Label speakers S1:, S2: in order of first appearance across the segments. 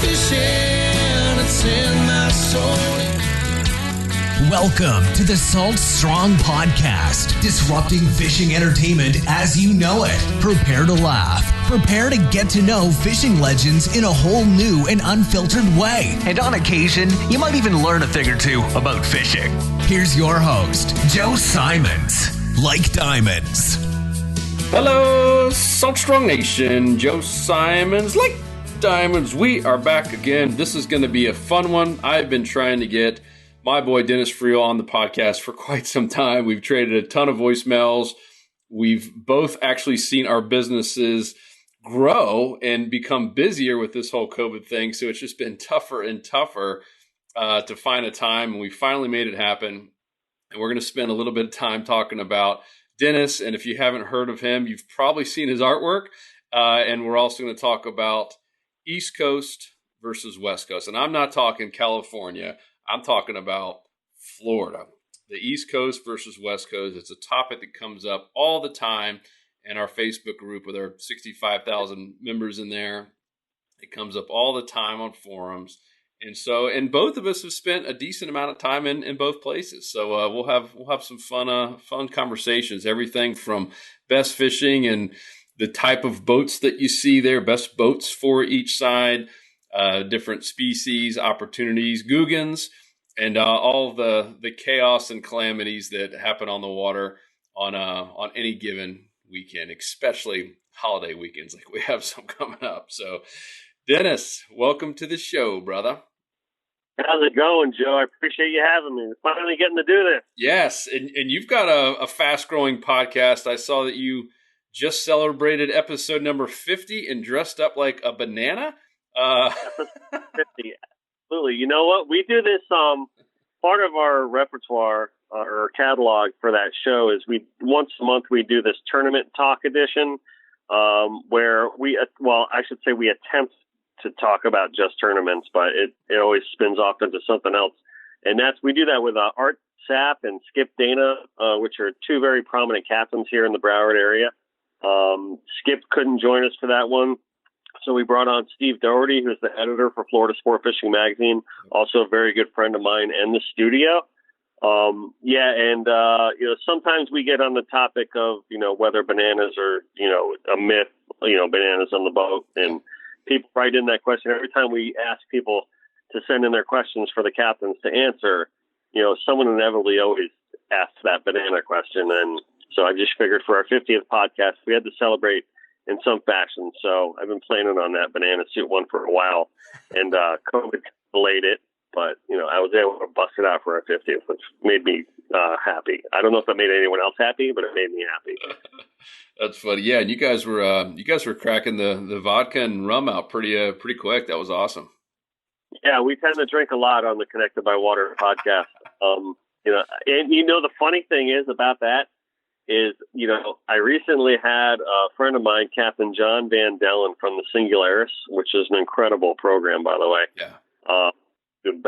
S1: fishing, it's in my soul.
S2: Welcome to the Salt Strong Podcast, disrupting fishing entertainment as you know it. Prepare to laugh. Prepare to get to know fishing legends in a whole new and unfiltered way. And on occasion, you might even learn a thing or two about fishing. Here's your host, Joe Simons. Like diamonds.
S3: Hello, Salt Strong Nation. Joe Simons, like diamonds. We are back again. This is going to be a fun one. I've been trying to get my boy Dennis Friel on the podcast for quite some time. We've traded a ton of voicemails. We've both actually seen our businesses grow and become busier with this whole COVID thing. So it's just been tougher and tougher to find a time. And we finally made it happen. And we're going to spend a little bit of time talking about Dennis. And if you haven't heard of him, you've probably seen his artwork. And we're also going to talk about East Coast versus West Coast. And I'm not talking California. I'm talking about Florida, the East Coast versus West Coast. It's a topic that comes up all the time in our Facebook group with our 65,000 members in there. It comes up all the time on forums. And both of us have spent a decent amount of time in both places. So we'll have some fun conversations, everything from best fishing and the type of boats that you see there, best boats for each side, different species, opportunities, Googans, and all the chaos and calamities that happen on the water on any given weekend, especially holiday weekends like we have some coming up. So, Dennis, welcome to the show, brother.
S4: How's it going, Joe? I appreciate you having me. Finally getting to do this.
S3: Yes, and you've got a fast-growing podcast. I saw that you just celebrated episode number 50 and dressed up like a banana.
S4: 50, absolutely. You know what? We do this. Part of our repertoire or catalog for that show is once a month we do this tournament talk edition, where we attempt to talk about just tournaments, but it always spins off into something else. And we do that with Art Sapp and Skip Dana, which are two very prominent captains here in the Broward area. Skip couldn't join us for that one. So we brought on Steve Doherty, who's the editor for Florida Sport Fishing Magazine, also a very good friend of mine in the studio. Sometimes we get on the topic of, whether bananas are, a myth, bananas on the boat. And people write in that question. Every time we ask people to send in their questions for the captains to answer, someone inevitably always asks that banana question. And so I just figured for our 50th podcast, we had to celebrate in some fashion. So I've been planning on that banana suit one for a while, and COVID delayed it, but I was able to bust it out for our 50th, which made me happy. I don't know if that made anyone else happy, but it made me happy.
S3: That's funny. Yeah. And you guys were cracking the vodka and rum out pretty quick. That was awesome.
S4: Yeah. We tend to drink a lot on the Connected by Water podcast. And the funny thing is about that is, I recently had a friend of mine, Captain John Van Dellen from the Singularis, which is an incredible program, by the way.
S3: Yeah.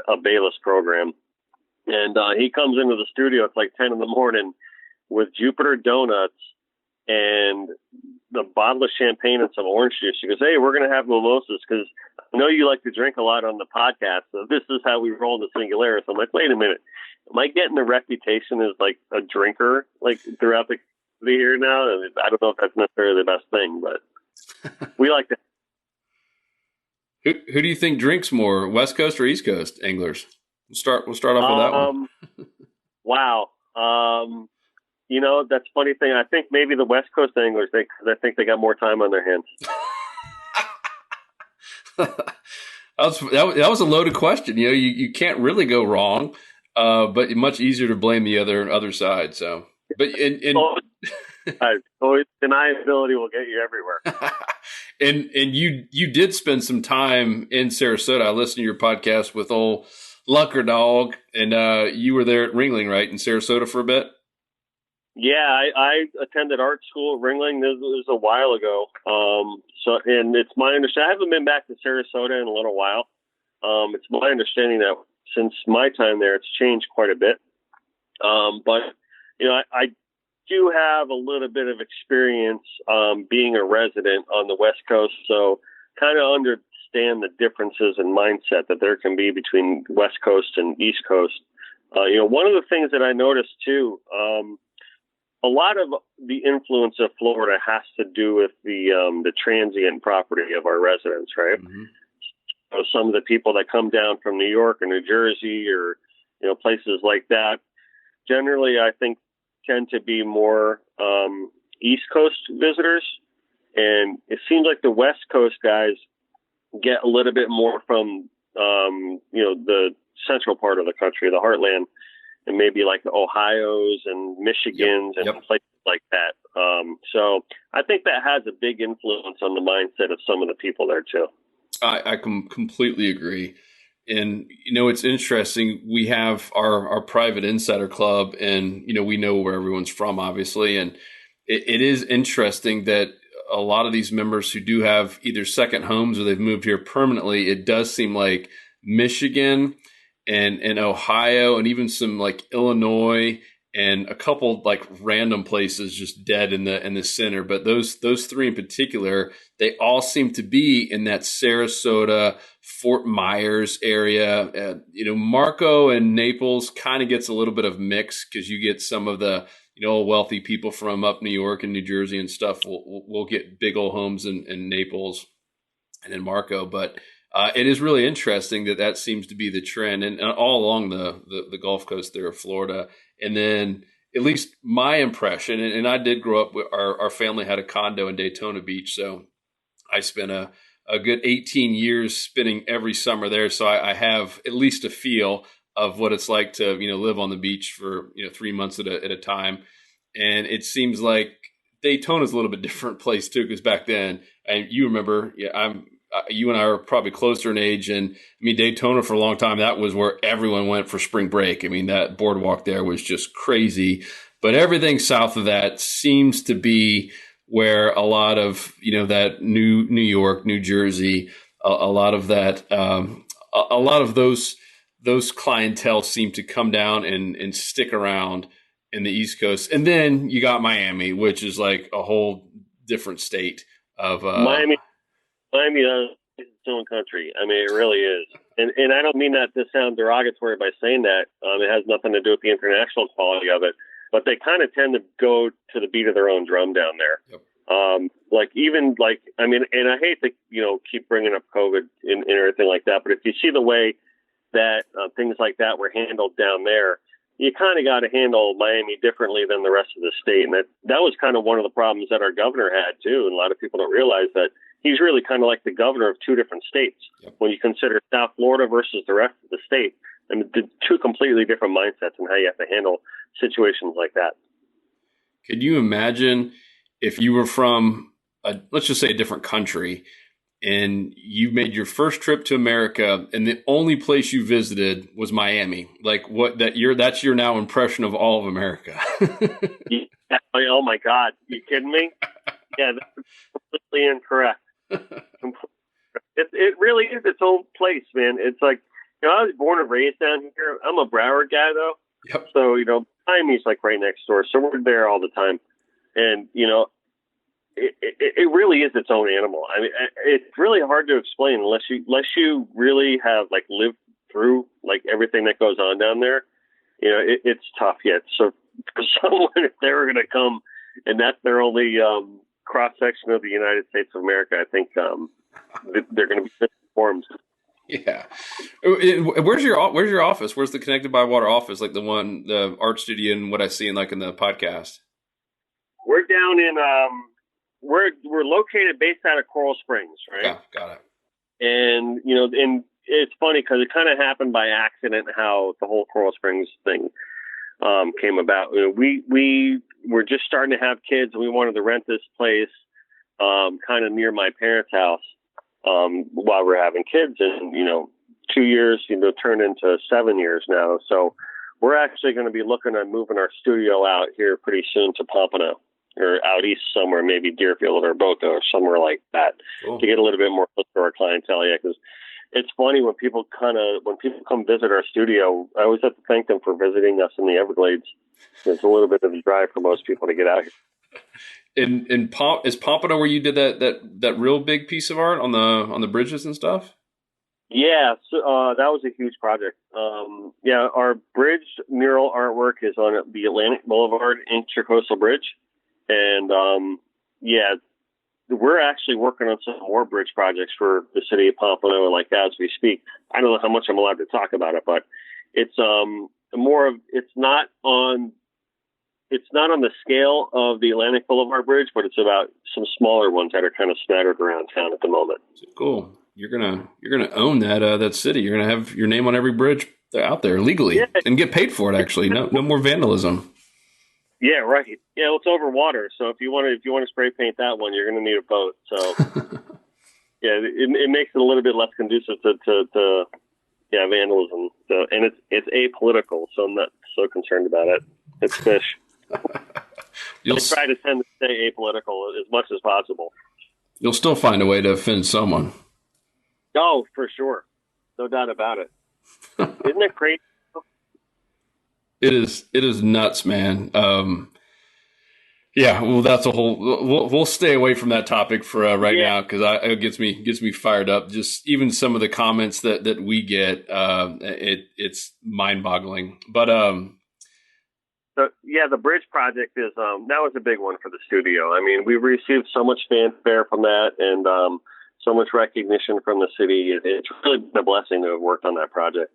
S4: A Bayless program. And he comes into the studio, it's like 10 in the morning, with Jupiter donuts and the bottle of champagne and some orange juice. He goes, "Hey, we're going to have mimosas because I know you like to drink a lot on the podcast. So this is how we roll the Singularis." I'm like, wait a minute. Am I getting the reputation as like a drinker, like throughout the year now? I don't know if that's necessarily the best thing, but we like to.
S3: Who do you think drinks more, West Coast or East Coast anglers? We'll start off with that one.
S4: Wow. That's a funny thing. I think maybe the West Coast anglers, because I think they got more time on their hands.
S3: That was a loaded question. You can't really go wrong, but much easier to blame the other side. So, but
S4: always deniability will get you everywhere.
S3: And you did spend some time in Sarasota. I listened to your podcast with old Lunker Dog, and you were there at Ringling, right, in Sarasota for a bit?
S4: Yeah, I attended art school at Ringling. This was a while ago. And it's my understanding, I haven't been back to Sarasota in a little while. It's my understanding that since my time there, it's changed quite a bit. But I do have a little bit of experience being a resident on the West Coast, so kind of understand understand the differences in mindset that there can be between West Coast and East Coast. One of the things that I noticed too, a lot of the influence of Florida has to do with the transient property of our residents, right?
S3: Mm-hmm.
S4: So some of the people that come down from New York or New Jersey or places like that, generally I think tend to be more East Coast visitors, and it seems like the West Coast guys get a little bit more from the central part of the country, the heartland, and maybe like the Ohio's and Michigans and places like that. So I think that has a big influence on the mindset of some of the people there too.
S3: I completely agree. And, it's interesting. We have our private insider club, and, we know where everyone's from, obviously. And it is interesting that a lot of these members who do have either second homes or they've moved here permanently, it does seem like Michigan and Ohio and even some like Illinois and a couple like random places just dead in the center. But those three in particular, they all seem to be in that Sarasota, Fort Myers area. Marco and Naples kind of gets a little bit of mix because you get some of the wealthy people from up New York and New Jersey and stuff. We'll get big old homes in Naples and in Marco, but it is really interesting that seems to be the trend, and all along the Gulf Coast there of Florida. And then at least my impression, and I did grow up with our family had a condo in Daytona Beach, so I spent a good 18 years spending every summer there. So I have at least a feel of what it's like to live on the beach for 3 months at a time. And it seems like Daytona's a little bit different place too, because back then, and you remember, you and I are probably closer in age, and Daytona for a long time, that was where everyone went for spring break. That boardwalk there was just crazy, but everything south of that seems to be where a lot of that New York, New Jersey, a lot of that, a lot of those clientele seem to come down and stick around in the East Coast. And then you got Miami, which is like a whole different state of
S4: Miami is its own country. It really is. And I don't mean that to sound derogatory by saying that. It has nothing to do with the international quality of it, but they kind of tend to go to the beat of their own drum down there.
S3: Yep.
S4: And I hate to, keep bringing up COVID and everything like that, but if you see the way that things like that were handled down there, you kind of got to handle Miami differently than the rest of the state. And that was kind of one of the problems that our governor had too. And a lot of people don't realize that he's really kind of like the governor of two different states. Yep. When you consider South Florida versus the rest of the state. Two completely different mindsets and how you have to handle situations like that.
S3: Could you imagine if you were from let's just say a different country, and you made your first trip to America, and the only place you visited was Miami? Like that's your now impression of all of America.
S4: Yeah. Oh my God. You kidding me? Yeah, that's completely incorrect. It really is its own place, man. It's like, I was born and raised down here. I'm a Broward guy though.
S3: Yep.
S4: So, Miami's like right next door. So we're there all the time. And, it really is its own animal. It's really hard to explain unless you really have like lived through like everything that goes on down there. It's tough yet. So for someone, if they were going to come and that's their only cross section of the United States of America, I think they're going to be misinformed.
S3: Yeah. Where's your office? Where's the Connected by Water office? Like the art studio and what I see in the podcast.
S4: We're down in we're located based out of Coral Springs, right?
S3: Yeah, got it.
S4: And and it's funny because it kind of happened by accident how the whole Coral Springs thing came about. We were just starting to have kids, and we wanted to rent this place kind of near my parents' house while we're having kids, and 2 years turned into 7 years now. So we're actually going to be looking at moving our studio out here pretty soon to Pompano, or out east somewhere, maybe Deerfield or Boca or somewhere like that. Cool. To get a little bit more close to our clientele. Yeah, because it's funny when people come visit our studio, I always have to thank them for visiting us in the Everglades. It's a little bit of a drive for most people to get out here.
S3: Is Pompano where you did that real big piece of art on the bridges and stuff?
S4: Yeah, so, that was a huge project. Our bridge mural artwork is on the Atlantic Boulevard Intercoastal Bridge. And, we're actually working on some more bridge projects for the city of Pompano, like as we speak. I don't know how much I'm allowed to talk about it, but it's it's not on the scale of the Atlantic Boulevard Bridge, but it's about some smaller ones that are kind of scattered around town at the moment.
S3: Cool. You're gonna own that city. You're gonna have your name on every bridge out there legally, and get paid for it. Actually, no more vandalism.
S4: Yeah, right. Yeah, well, it's over water, so if you want to spray paint that one, you're going to need a boat. So yeah, it makes it a little bit less conducive to vandalism. So, and it's apolitical, so I'm not so concerned about it. It's fish. I try to tend to stay apolitical as much as possible.
S3: You'll still find a way to offend someone.
S4: Oh, for sure. No doubt about it. Isn't it crazy?
S3: It is nuts, man. Well, that's a whole. We'll stay away from that topic for right now because it gets me fired up. Just even some of the comments that we get, it's mind boggling. But
S4: the bridge project is that was a big one for the studio. I mean, we received so much fanfare from that, and so much recognition from the city. It's really been a blessing to have worked on that project.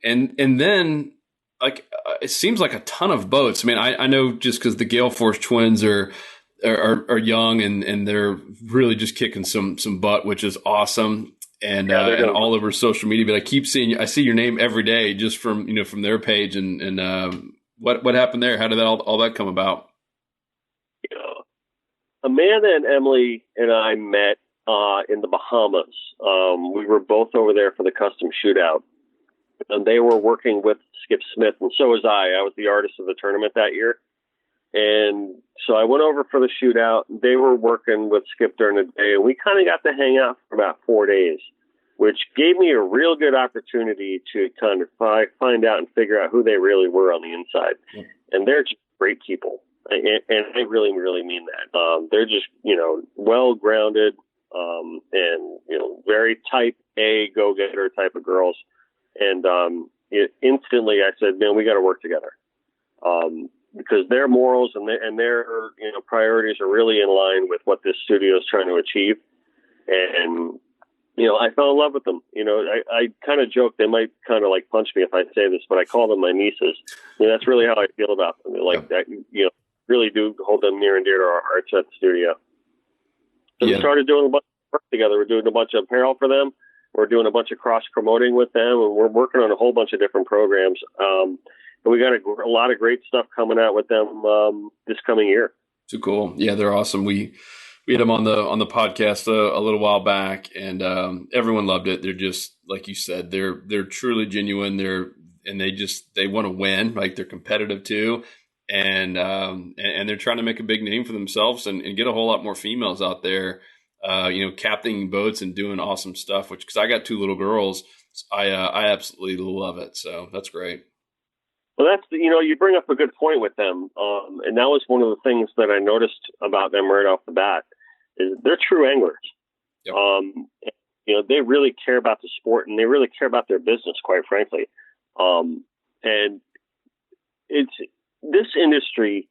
S3: And then, like, it seems like a ton of boats. I mean, I know just because the Gale Force twins are young and they're really just kicking some butt, which is awesome. And and all over social media. But I see your name every day just from their page. And what happened there? How did all that come about?
S4: Amanda and Emily and I met in the Bahamas. We were both over there for the custom shootout. And they were working with Skip Smith, and so was I. I was the artist of the tournament that year. And so I went over for the shootout. They were working with Skip during the day, and we kind of got to hang out for about 4 days, which gave me a real good opportunity to kind of find out and figure out who they really were on the inside. Yeah. And they're just great people. And I really, really mean that. They're just, well-grounded and, very type A go-getter type of girls. And instantly I said, man, we got to work together because their morals and their priorities are really in line with what this studio is trying to achieve. And, I fell in love with them. I kind of joke they might kind of like punch me if I say this, but I call them my nieces. That's really how I feel about them. That, really do hold them near and dear to our hearts at the studio. So we started doing a bunch of work together. We're doing a bunch of apparel for them. We're doing a bunch of cross-promoting with them, and we're working on a whole bunch of different programs. And we got a lot of great stuff coming out with them this coming year.
S3: Too cool. Yeah, they're awesome. We had them on the podcast a little while back, and everyone loved it. They're just, like you said, they're truly genuine. They want to win. Like, they're competitive too. And they're trying to make a big name for themselves and get a whole lot more females out there. Captaining boats and doing awesome stuff, because I got 2 little girls, I absolutely love it. So that's great.
S4: Well, that's, you bring up a good point with them. And that was one of the things that I noticed about them right off the bat is they're true anglers. Yep. They really care about the sport and they really care about their business, quite frankly. And this industry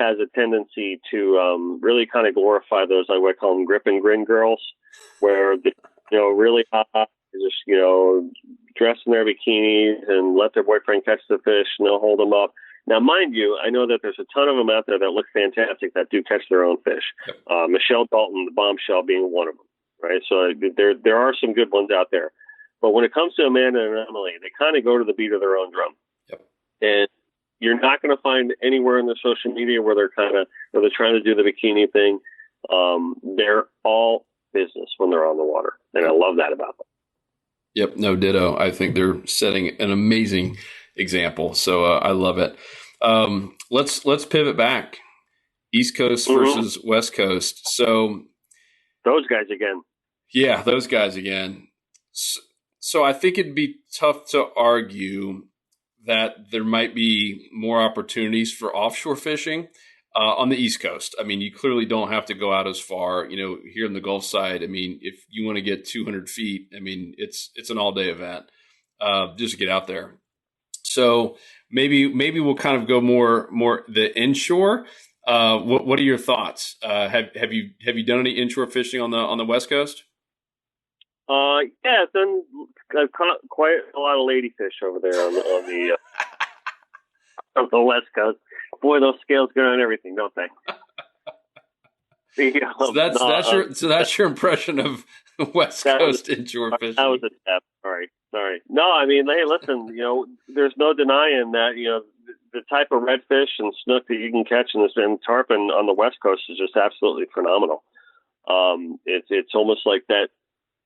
S4: has a tendency to really kind of glorify those, I would call them grip and grin girls, where really hot, just dress in their bikinis and let their boyfriend catch the fish and they'll hold them up. Now, mind you, I know that there's a ton of them out there that look fantastic that do catch their own fish. Yep. Michelle Dalton, the bombshell, being one of them, right? So there are some good ones out there. But when it comes to Amanda and Emily, they kind of go to the beat of their own drum. Yep. And you're not going to find anywhere in the social media where they're trying to do the bikini thing. They're all business when they're on the water, and I love that about them.
S3: Yep, no, ditto. I think they're setting an amazing example, so I love it. Let's pivot back, East Coast versus West Coast. So
S4: those guys again.
S3: Yeah, those guys again. So I think it'd be tough to argue that there might be more opportunities for offshore fishing. on the East Coast. I mean, you clearly don't have to go out as far. Here in the Gulf side, I mean, if you want to get 200 feet, I mean, it's an all day event just to get out there. So maybe we'll kind of go more the inshore. What are your thoughts? Have you done any inshore fishing on the West Coast?
S4: Yeah, I've caught quite a lot of ladyfish over there on the West Coast. Boy, those scales go on everything, don't they?
S3: So that's your impression of West Coast inshore fishing.
S4: That was a step. Sorry. No, I mean, hey, listen, there's no denying that, the type of redfish and snook that you can catch in tarpon on the West Coast is just absolutely phenomenal. It's almost like that,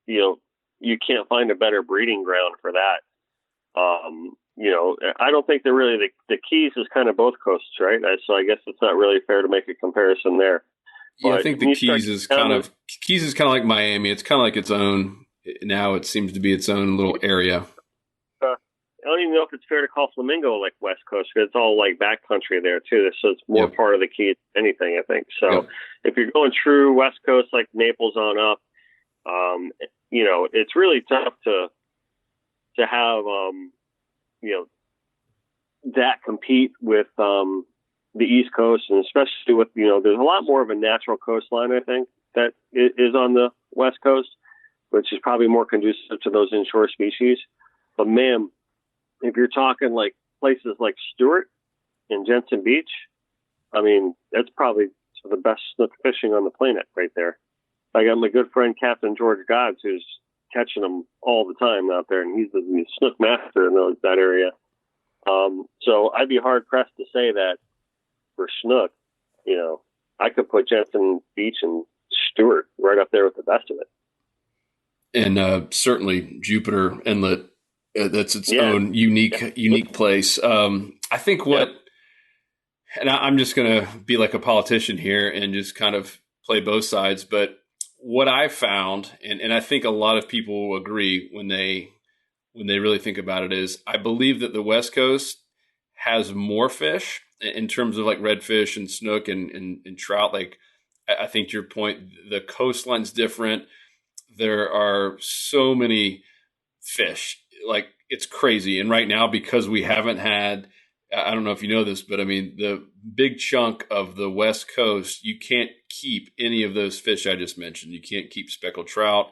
S4: you can't find a better breeding ground for that. I don't think they're really the Keys is kind of both coasts, right? So I guess it's not really fair to make a comparison there.
S3: Yeah, but I think the Keys is kind of like Miami. It's kind of like its own. Now it seems to be its own little area.
S4: I don't even know if it's fair to call Flamingo like West Coast because it's all like backcountry there too. So it's more part of the Keys than anything, I think. So if you're going true West Coast like Naples on up, it's really tough to have that compete with the East Coast, and especially with there's a lot more of a natural coastline, I think, that is on the West Coast, which is probably more conducive to those inshore species. But man, if you're talking like places like Stewart and Jensen Beach, I mean, that's probably some of the best snook fishing on the planet right there. I got my good friend Captain George Gods, who's catching them all the time out there, and he's the snook master in that area. So I'd be hard pressed to say that for snook, I could put Jensen Beach and Stewart right up there with the best of it.
S3: And certainly Jupiter Inlet, that's its own unique place. I think and I'm just going to be like a politician here and just kind of play both sides, but what I found, and I think a lot of people will agree when they really think about it, is I believe that the West Coast has more fish in terms of like redfish and snook and trout. Like, I think to your point, the coastline's different. There are so many fish, like it's crazy. And right now, because we haven't had, I don't know if you know this, but I mean, the big chunk of the West Coast, you can't keep any of those fish I just mentioned. You can't keep speckled trout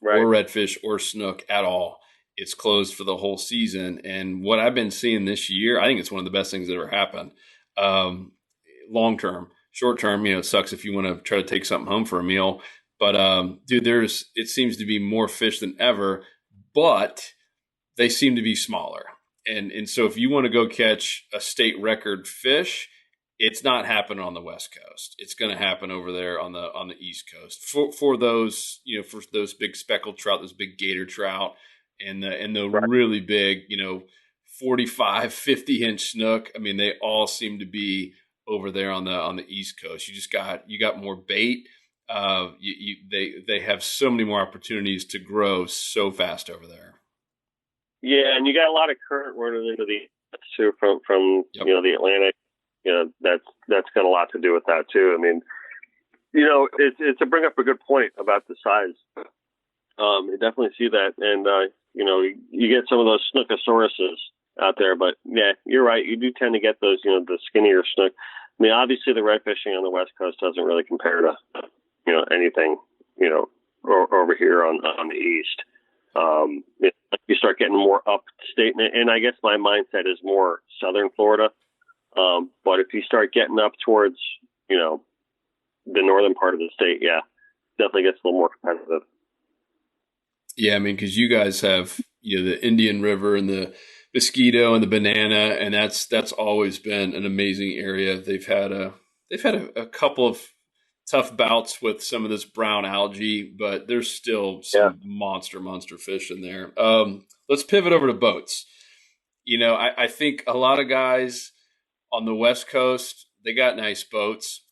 S3: or redfish or snook at all. It's closed for the whole season. And what I've been seeing this year, I think it's one of the best things that ever happened. Long term, short term, it sucks if you want to try to take something home for a meal. But dude, it seems to be more fish than ever, but they seem to be smaller. And so if you want to go catch a state record fish, it's not happening on the West Coast. It's going to happen over there on the East Coast for those, for those big speckled trout, those big gator trout, and the really big, 45, 50 inch snook. I mean, they all seem to be over there on the East Coast. You got more bait. They have so many more opportunities to grow so fast over there.
S4: Yeah, and you got a lot of current running into the too from the Atlantic. That's got a lot to do with that too. I mean, it's to bring up a good point about the size. You definitely see that, and you get some of those snookosauruses out there. But yeah, you're right. You do tend to get those, the skinnier snook. I mean, obviously the redfishing on the West Coast doesn't really compare to anything over here on the East. You start getting more upstate, and I guess my mindset is more southern Florida. But if you start getting up towards, the northern part of the state, yeah, definitely gets a little more competitive.
S3: Yeah, I mean, because you guys have the Indian River and the Mosquito and the Banana, and that's always been an amazing area. They've had a couple of tough bouts with some of this brown algae, but there's still some monster fish in there. Let's pivot over to boats. I think a lot of guys on the West Coast, they got nice boats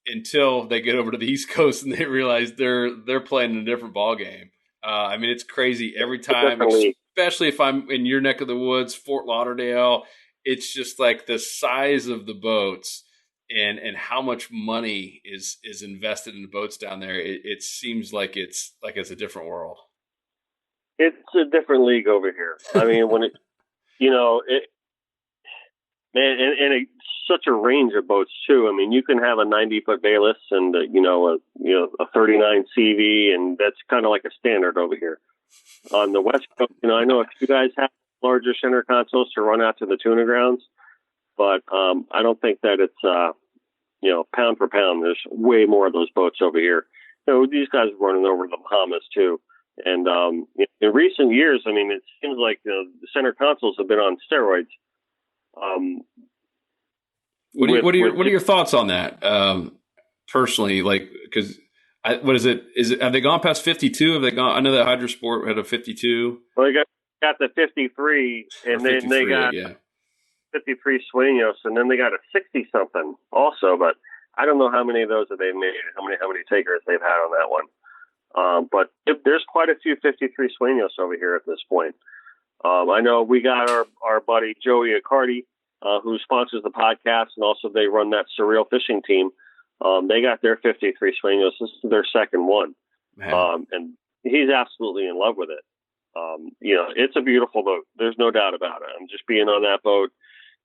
S3: until they get over to the East Coast and they realize they're playing in a different ball game. I mean, it's crazy every time, especially if I'm in your neck of the woods, Fort Lauderdale. It's just like the size of the boats and how much money is invested in the boats down there. It seems like it's a different world.
S4: It's a different league over here. I mean, when it's such a range of boats too. I mean, you can have a 90-foot Bayless and a 39 CV, and that's kind of like a standard over here. On the West Coast, I know a few guys have larger center consoles to run out to the tuna grounds, but I don't think that it's pound for pound. There's way more of those boats over here. These guys are running over the Bahamas too. And in recent years, I mean, it seems like the center consoles have been on steroids.
S3: What are your thoughts on that? Personally, like, because what is it? Have they gone past 52? Have they gone? I know that Hydrosport had a 52.
S4: Well, they got the 53, and then they got 53 Sueños, and then they got a 60 something also. But I don't know how many of those have they made. How many takers they've had on that one. But there's quite a few 53 Sueños over here at this point. I know we got our buddy Joey Accardi, who sponsors the podcast, and also they run that Surreal Fishing team. They got their 53 Sueños. This is their second one. And he's absolutely in love with it. It's a beautiful boat. There's no doubt about it. I'm just being on that boat.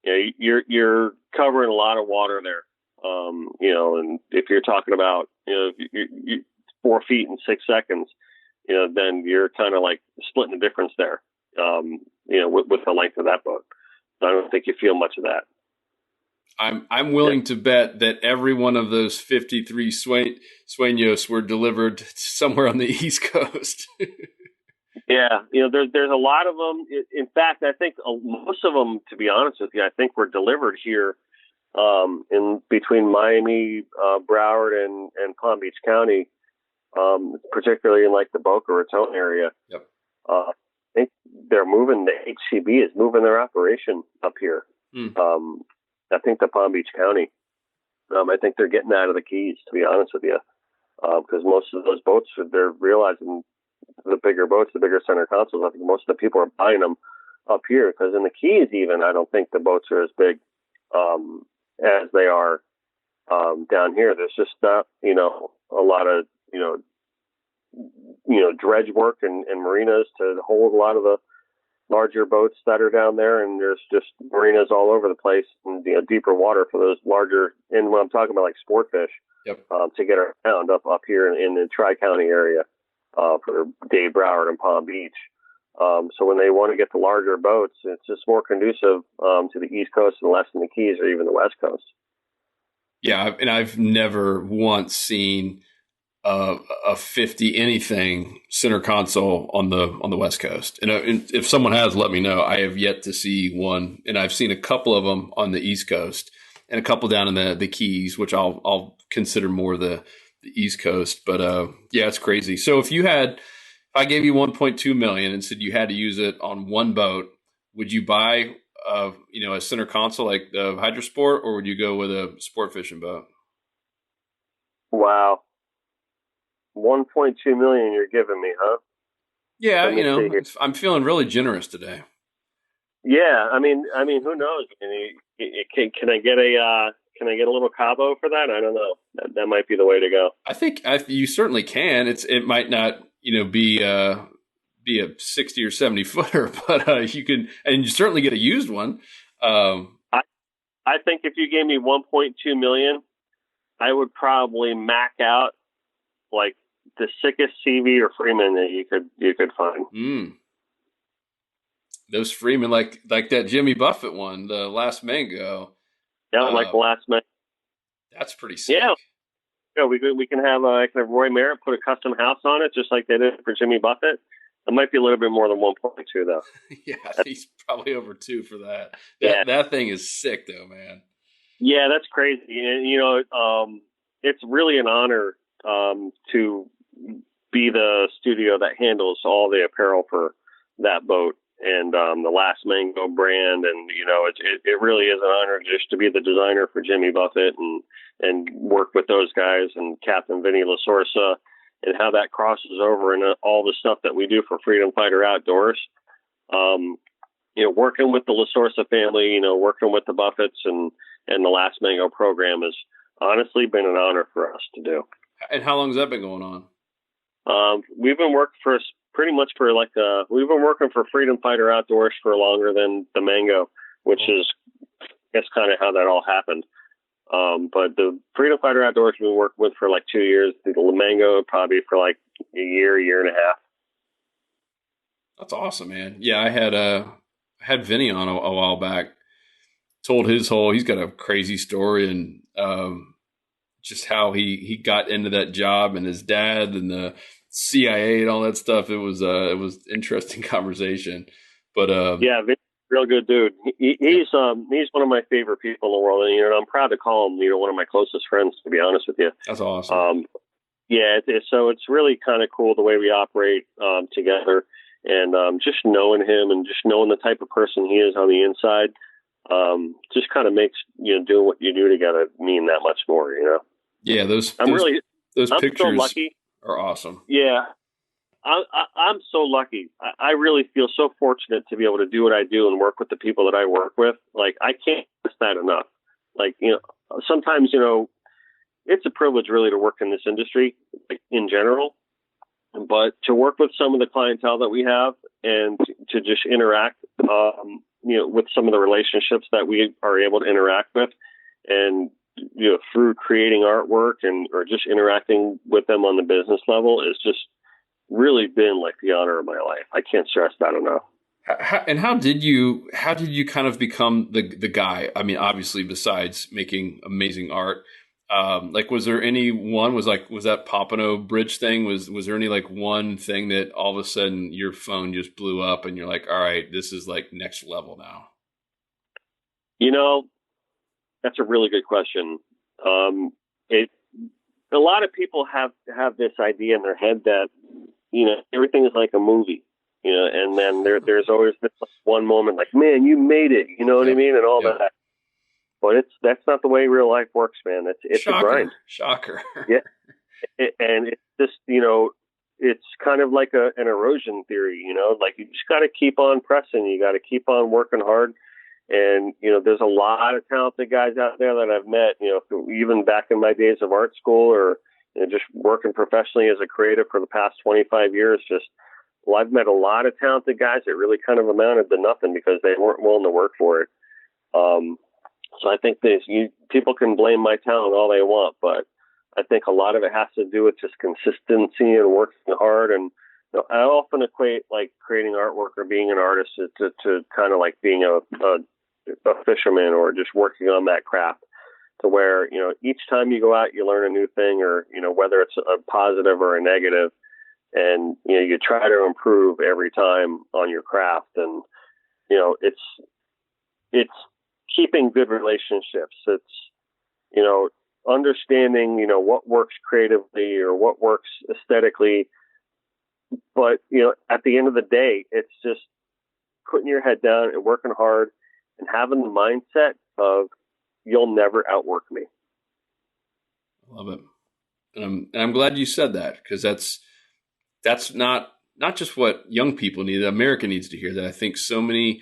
S4: You're covering a lot of water there. And if you're talking about, you 4 feet in 6 seconds, then you're kind of like splitting the difference there, with the length of that boat. I don't think you feel much of that.
S3: I'm willing to bet that every one of those 53 Sueños were delivered somewhere on the East Coast.
S4: Yeah, there's a lot of them. In fact, I think most of them, to be honest with you, I think were delivered here in between Miami, Broward, and Palm Beach County, particularly in like the Boca Raton area.
S3: Yep.
S4: I think they're moving. The HCB is moving their operation up here. I think the Palm Beach County. I think they're getting out of the Keys, to be honest with you, because most of those boats, they're realizing the bigger boats, the bigger center consoles. I think most of the people are buying them up here, because in the Keys, even I don't think the boats are as big as they are down here. There's just not, a lot of dredge work and marinas to hold a lot of the larger boats that are down there, and there's just marinas all over the place, and deeper water for those larger. And when I'm talking about like sport fish,
S3: yep.
S4: To get around up here in the Tri-County area for Dave Broward and Palm Beach. So when they want to get the larger boats, it's just more conducive to the East Coast and less in the Keys or even the West Coast. Yeah,
S3: and I've never once seen a 50 anything center console on the West Coast. And if someone has, let me know. I have yet to see one, and I've seen a couple of them on the East Coast and a couple down in the Keys, which I'll consider more the East Coast. But yeah, it's crazy. So if I gave you 1.2 million and said you had to use it on one boat, would you buy a center console like the Hydrosport, or would you go with a sport fishing boat?
S4: Wow. 1.2 million you're giving me, huh?
S3: Yeah, I'm feeling really generous today.
S4: Yeah, I mean, who knows? Can I get a little Cabo for that? I don't know. That might be the way to go.
S3: I think you certainly can. It might not, be a 60 or 70 footer, but you can, and you certainly get a used one.
S4: I think if you gave me 1.2 million, I would probably mac out like the sickest CV or Freeman that you could find.
S3: Those Freeman, like that Jimmy Buffett one, the Last Mango.
S4: Yeah, like the Last Mango.
S3: That's pretty sick.
S4: Yeah, we can have I can have Roy Merritt put a custom house on it, just like they did for Jimmy Buffett. It might be a little bit more than 1.2 though.
S3: Yeah, he's probably over 2 for that. That thing is sick though, man.
S4: Yeah, that's crazy. And it's really an honor to be the studio that handles all the apparel for that boat and the Last Mango brand. And, it really is an honor just to be the designer for Jimmy Buffett and work with those guys and Captain Vinny LaSorsa and how that crosses over and all the stuff that we do for Freedom Fighter Outdoors. Working with the LaSorsa family, working with the Buffetts and And the Last Mango program has honestly been an honor for us to do.
S3: And how long has that been going on?
S4: We've been working for pretty much for we've been working for Freedom Fighter Outdoors for longer than the Mango, which is, that's kind of how that all happened. But the Freedom Fighter Outdoors we've been working with for like 2 years. The Mango probably for like a year and a half.
S3: That's awesome, man. Yeah, I had Vinny on a while back. Told he's got a crazy story, and just how he got into that job, and his dad and the CIA and all that stuff. It was interesting conversation. But
S4: yeah, Vinny's a real good dude. He's one of my favorite people in the world, and I'm proud to call him one of my closest friends, to be honest with you.
S3: That's awesome.
S4: Yeah, so it's really kind of cool the way we operate together, and just knowing him and just knowing the type of person he is on the inside. Just kind of makes doing what you do together mean that much more.
S3: Yeah, those
S4: I'm
S3: pictures
S4: so lucky.
S3: Are awesome.
S4: Yeah, I'm so lucky. I really feel so fortunate to be able to do what I do and work with the people that I work with. Like, I can't stress that enough. Like, sometimes it's a privilege really to work in this industry, like, in general. But to work with some of the clientele that we have and to just interact, with some of the relationships that we are able to interact with, and through creating artwork or just interacting with them on the business level, is just really been like the honor of my life. I can't stress that enough.
S3: How did you kind of become the guy? I mean, obviously, besides making amazing art, was there any one, was that Pompano Bridge thing? Was there any like one thing that all of a sudden your phone just blew up and you're like, all right, this is like next level now?
S4: That's a really good question. A lot of people have this idea in their head that, everything is like a movie, and then there's always this one moment like, man, you made it, you know what I mean? And all that. But that's not the way real life works, man. It's a grind.
S3: Shocker.
S4: Yeah. And it's just, it's kind of like an erosion theory, like you just got to keep on pressing. You got to keep on working hard. And, there's a lot of talented guys out there that I've met, even back in my days of art school or just working professionally as a creative for the past 25 years. I've met a lot of talented guys that really kind of amounted to nothing because they weren't willing to work for it. So I think people can blame my talent all they want, but I think a lot of it has to do with just consistency and working hard. And I often equate like creating artwork or being an artist to kind of like being a fisherman or just working on that craft, to where, each time you go out, you learn a new thing, or, whether it's a positive or a negative, and, you try to improve every time on your craft. And, it's keeping good relationships. It's, understanding, what works creatively or what works aesthetically. But, at the end of the day, it's just putting your head down and working hard and having the mindset of, you'll never outwork me.
S3: I love it. And I'm glad you said that, because that's not just what young people need. America needs to hear that. I think so many,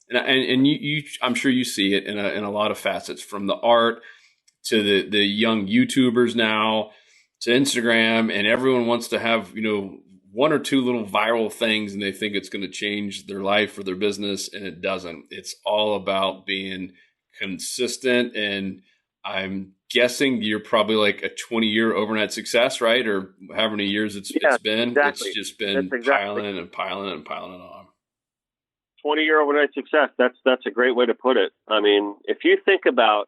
S3: and you I'm sure you see it in a lot of facets, from the art to the young YouTubers now to Instagram, and everyone wants to have, one or two little viral things, and they think it's going to change their life or their business, and it doesn't. It's all about being consistent. And I'm guessing you're probably like a 20-year overnight success, right? Or however many years it's been.
S4: Exactly.
S3: It's just been piling and piling and piling on.
S4: 20-year overnight success. That's a great way to put it. I mean, if you think about,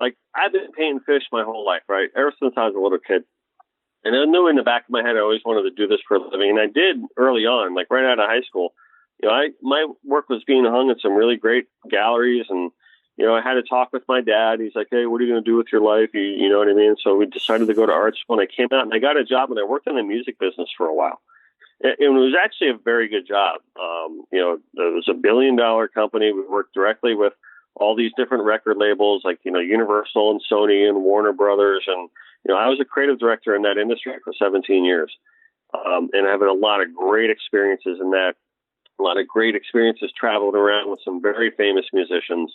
S4: like, I've been painting fish my whole life, right? Ever since I was a little kid. And I knew in the back of my head I always wanted to do this for a living. And I did early on, like right out of high school. My work was being hung in some really great galleries. And, I had to talk with my dad. He's like, hey, what are you going to do with your life? You know what I mean? So we decided to go to art school. And I came out and I got a job, and I worked in the music business for a while. It was actually a very good job. It was a $1 billion company. We worked directly with all these different record labels like, Universal and Sony and Warner Brothers. And, I was a creative director in that industry for 17 years. And I've had a lot of great experiences in that, a lot of great experiences traveling around with some very famous musicians.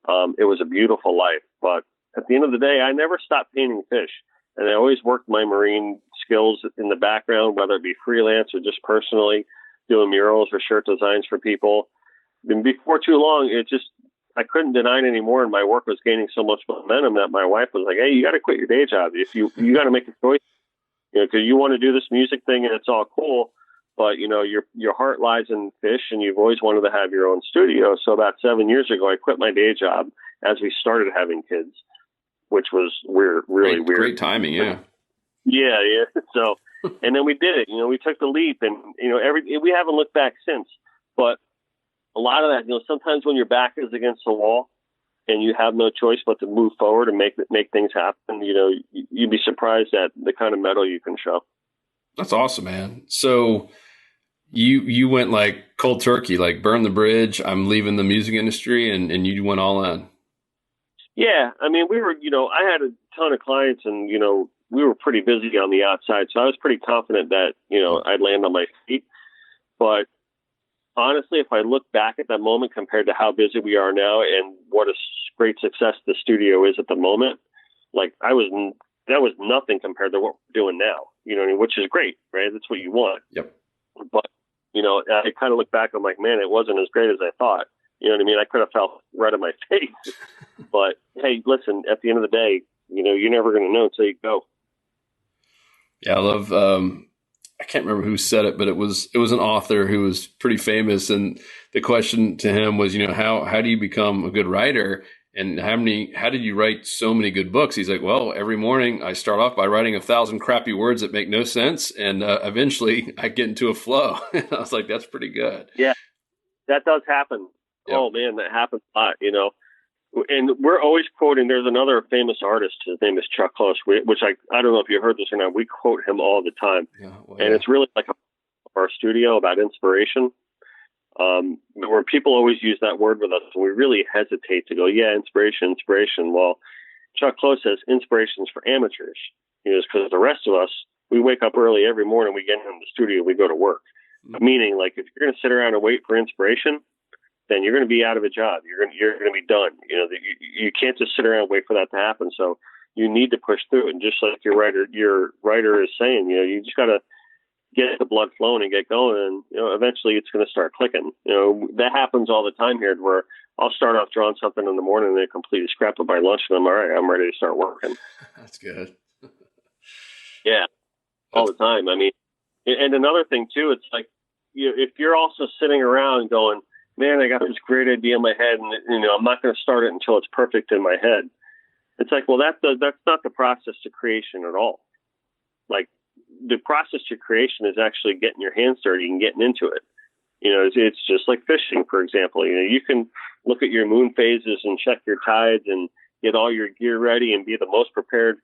S4: It was a beautiful life. But at the end of the day, I never stopped painting fish. And I always worked my marine skills in the background, whether it be freelance or just personally doing murals or shirt designs for people. And before too long, I couldn't deny it anymore. And my work was gaining so much momentum that my wife was like, hey, you got to quit your day job. If you got to make a choice, because you want to do this music thing and it's all cool, but your heart lies in fish and you've always wanted to have your own studio. So about 7 years ago, I quit my day job as we started having kids, which was weird, really weird.
S3: Great timing, yeah.
S4: Yeah. So, and then we did it. We took the leap, and we haven't looked back since. But a lot of that, sometimes when your back is against the wall and you have no choice but to move forward and make things happen, you'd be surprised at the kind of mettle you can show.
S3: That's awesome, man. So you went like cold turkey, like burn the bridge. I'm leaving the music industry, and you went all in. Yeah.
S4: I mean, we were, I had a ton of clients, and, we were pretty busy on the outside. So I was pretty confident that, I'd land on my feet. But honestly, if I look back at that moment compared to how busy we are now and what a great success the studio is at the moment, like that was nothing compared to what we're doing now, which is great, right? That's what you want.
S3: Yep.
S4: But, I kind of look back, I'm like, man, it wasn't as great as I thought. You know what I mean? I could have fell right in my face. But hey, listen, at the end of the day, you're never going to know until you go.
S3: Yeah, I love, I can't remember who said it, but it was an author who was pretty famous. And the question to him was, how do you become a good writer? And how did you write so many good books? He's like, well, every morning I start off by writing 1,000 crappy words that make no sense. And eventually I get into a flow. And I was like, that's pretty good.
S4: Yeah, that does happen. Yep. Oh man, that happens a lot, and we're always quoting, there's another famous artist, his name is Chuck Close, which I don't know if you heard this or not. We quote him all the time. Yeah, well, and it's really like our studio about inspiration. Where people always use that word with us, and we really hesitate to go, yeah, inspiration. Well, Chuck Close says inspiration's for amateurs, because the rest of us, we wake up early every morning, we get in the studio, we go to work. Mm-hmm. Meaning, like, if you're going to sit around and wait for inspiration, then you're going to be out of a job. You're going to be done. You can't just sit around and wait for that to happen. So you need to push through. And just like your writer is saying, you just got to get the blood flowing and get going. And, eventually it's going to start clicking. That happens all the time here, where I'll start off drawing something in the morning and then completely scrap it by lunch. And I'm all right. I'm ready to start working.
S3: That's good.
S4: Yeah. All the time. I mean, and another thing too, it's like, if you're also sitting around going, man, I got this great idea in my head, and I'm not going to start it until it's perfect in my head. It's like, well, that's not the process to creation at all. Like, the process to creation is actually getting your hands dirty and getting into it. It's just like fishing, for example. You can look at your moon phases and check your tides and get all your gear ready and be the most prepared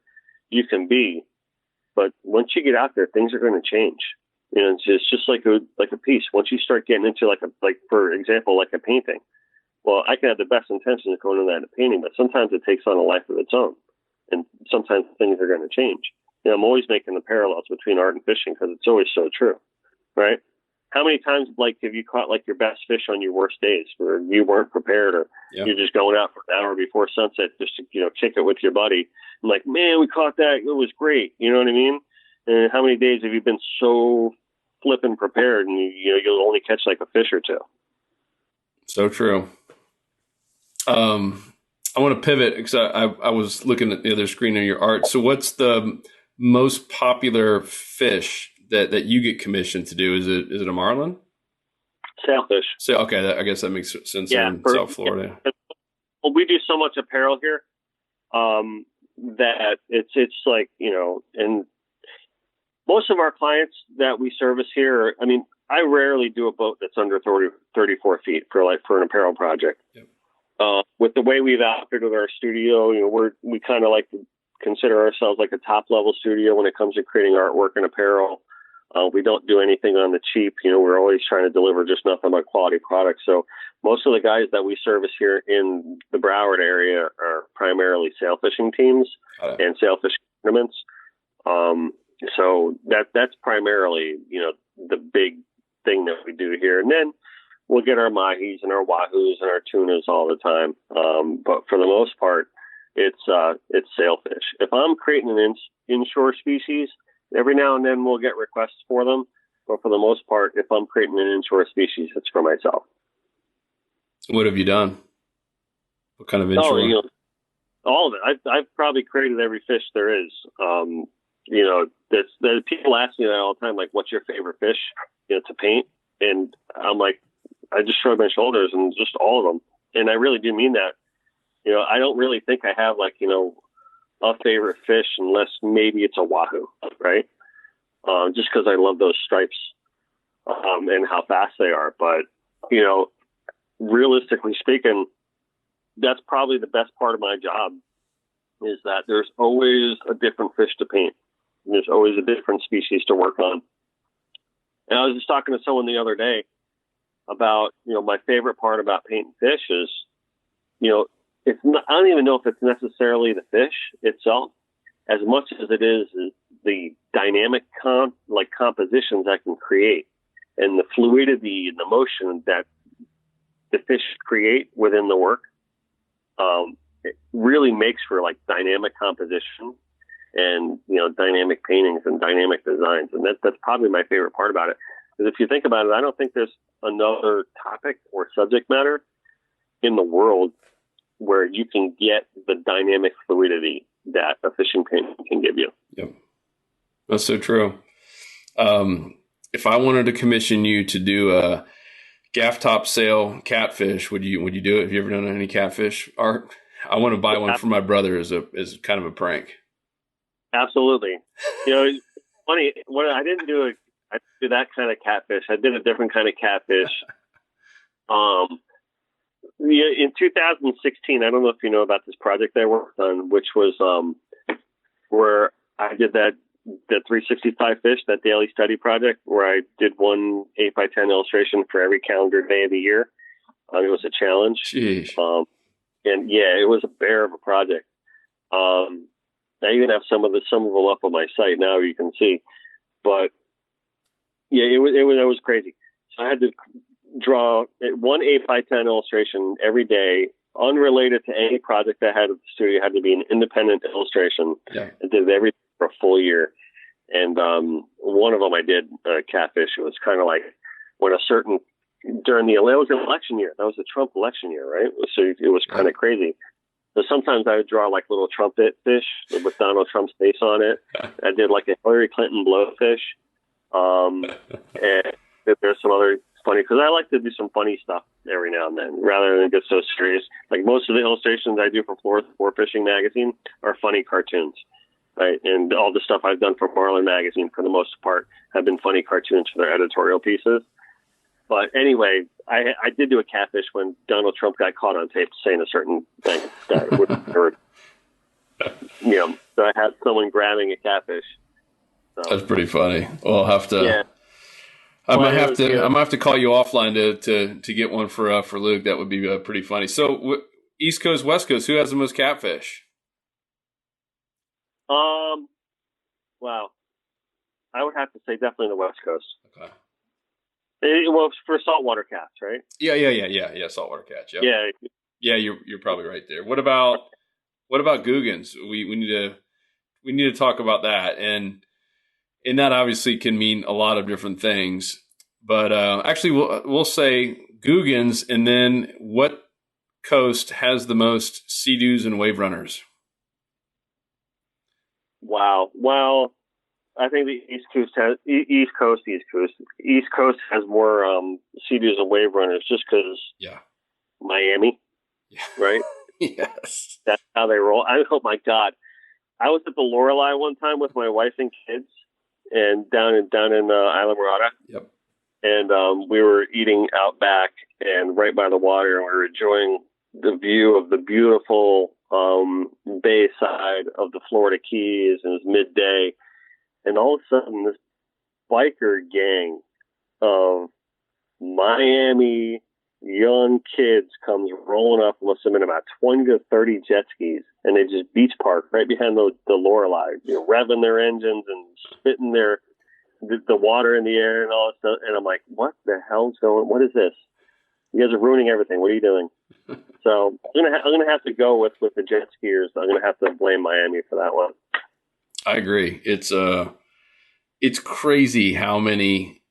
S4: you can be. But once you get out there, things are going to change. It's just like a piece. Once you start getting into for example, like a painting. Well, I can have the best intentions going into that painting, but sometimes it takes on a life of its own, and sometimes things are going to change. I'm always making the parallels between art and fishing because it's always so true, right? How many times, have you caught your best fish on your worst days where you weren't prepared, or you're just going out for an hour before sunset just to kick it with your buddy? I'm like, man, we caught that. It was great. You know what I mean? And how many days have you been so flipping prepared, and you'll only catch a fish or two?
S3: So true. I want to pivot because I was looking at the other screen of your art. So what's the most popular fish that you get commissioned to do? Is it a marlin?
S4: Sailfish.
S3: So okay, I guess that makes sense in South Florida.
S4: Yeah. Well, we do so much apparel here that it's like, and most of our clients that we service here, I rarely do a boat that's under 34 feet for an apparel project. Yep. With the way we've outfitted our studio, we kind of like to consider ourselves like a top level studio when it comes to creating artwork and apparel. We don't do anything on the cheap. We're always trying to deliver just nothing but quality products. So most of the guys that we service here in the Broward area are primarily sail fishing teams and sail fishing tournaments. So that's primarily, the big thing that we do here. And then we'll get our mahis and our wahoos and our tunas all the time. But for the most part, it's sailfish. If I'm creating an inshore species, every now and then we'll get requests for them. But for the most part, if I'm creating an inshore species, it's for myself.
S3: What have you done? What kind of inshore?
S4: Oh, all of it. I've probably created every fish there is. People ask me that all the time, like, what's your favorite fish, to paint? And I'm like, I just shrug my shoulders and just all of them. And I really do mean that. I don't really think I have a favorite fish unless maybe it's a wahoo, right? Just because I love those stripes and how fast they are. But, realistically speaking, that's probably the best part of my job is that there's always a different fish to paint. There's always a different species to work on. And I was just talking to someone the other day about, my favorite part about painting fish is, it's not, I don't even know if it's necessarily the fish itself as much as it is the dynamic compositions I can create and the fluidity and the motion that the fish create within the work. It really makes for dynamic composition and, dynamic paintings and dynamic designs. And that's probably my favorite part about it. Because if you think about it, I don't think there's another topic or subject matter in the world where you can get the dynamic fluidity that a fishing painting can give you.
S3: Yep. That's so true. If I wanted to commission you to do a gaff top sail catfish, would you do it? Have you ever done any catfish art? I want to buy one for my brother as kind of a prank.
S4: Absolutely. Funny. I didn't do that kind of catfish. I did a different kind of catfish. In 2016, I don't know if you know about this project I worked on, which was where I did the 365 fish, that daily study project, where I did one 8x10 illustration for every calendar day of the year. It was a challenge.
S3: Jeez.
S4: And yeah, it was a bear of a project. I even have some of them up on my site now. You can see, but yeah, it was crazy. So I had to draw one 8x10 illustration every day, unrelated to any project I had at the studio. It had to be an independent illustration. Yeah. I did everything for a full year. And one of them I did catfish. It was kind of like when it was an election year. That was the Trump election year, right? So it was kind of crazy. So sometimes I would draw little trumpet fish with Donald Trump's face on it. I did a Hillary Clinton blowfish. And there's some other funny, because I like to do some funny stuff every now and then rather than get so serious. Most of the illustrations I do for Floor Fishing Magazine are funny cartoons, right? And all the stuff I've done for Marlin Magazine, for the most part, have been funny cartoons for their editorial pieces. But anyway, I did do a catfish when Donald Trump got caught on tape saying a certain thing that wouldn't hurt. So I had someone grabbing a catfish. So,
S3: that's pretty funny. Well, I'll have to.
S4: Yeah.
S3: I might have to call you offline to get one for Luke. That would be pretty funny. So, East Coast, West Coast, who has the most catfish?
S4: Wow, I would have to say definitely the West Coast.
S3: Okay.
S4: Well, for saltwater cats, right?
S3: Yeah. Saltwater cats. Yep.
S4: Yeah.
S3: Yeah, you're probably right there. What about Googans? We need to talk about that, and that obviously can mean a lot of different things. But actually, we'll say Googans, and then what coast has the most sea-doos and wave runners?
S4: Wow. Well, I think the East Coast has more sea-doos and wave runners just because Miami, right?
S3: Yes.
S4: That's how they roll. Oh, my God. I was at the Lorelei one time with my wife and kids, and down in Isla Morada.
S3: Yep.
S4: And we were eating out back and right by the water, and we were enjoying the view of the beautiful bay side of the Florida Keys, and it was midday. And all of a sudden, this biker gang of Miami young kids comes rolling up, must have been about 20 to 30 jet skis, and they just beach park right behind the Lorelei, revving their engines and spitting the water in the air and all that stuff. And I'm like, what the hell's going on? What is this? You guys are ruining everything. What are you doing? So I'm gonna have to go with the jet skiers. I'm gonna have to blame Miami for that one.
S3: I agree. It's crazy how many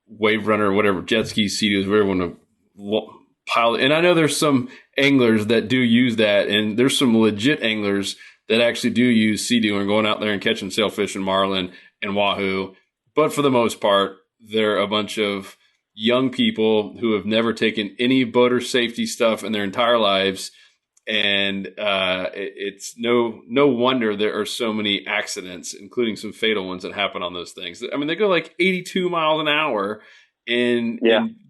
S3: wave runner, whatever, jet skis, Sea-Doos, whatever you want to pile. And I know there's some anglers that do use that, and there's some legit anglers that actually do use Sea-Doo and going out there and catching sailfish and marlin and wahoo. But for the most part, they're a bunch of young people who have never taken any boater safety stuff in their entire lives. And it's no wonder there are so many accidents, including some fatal ones that happen on those things. I mean, they go like 82 miles an hour, and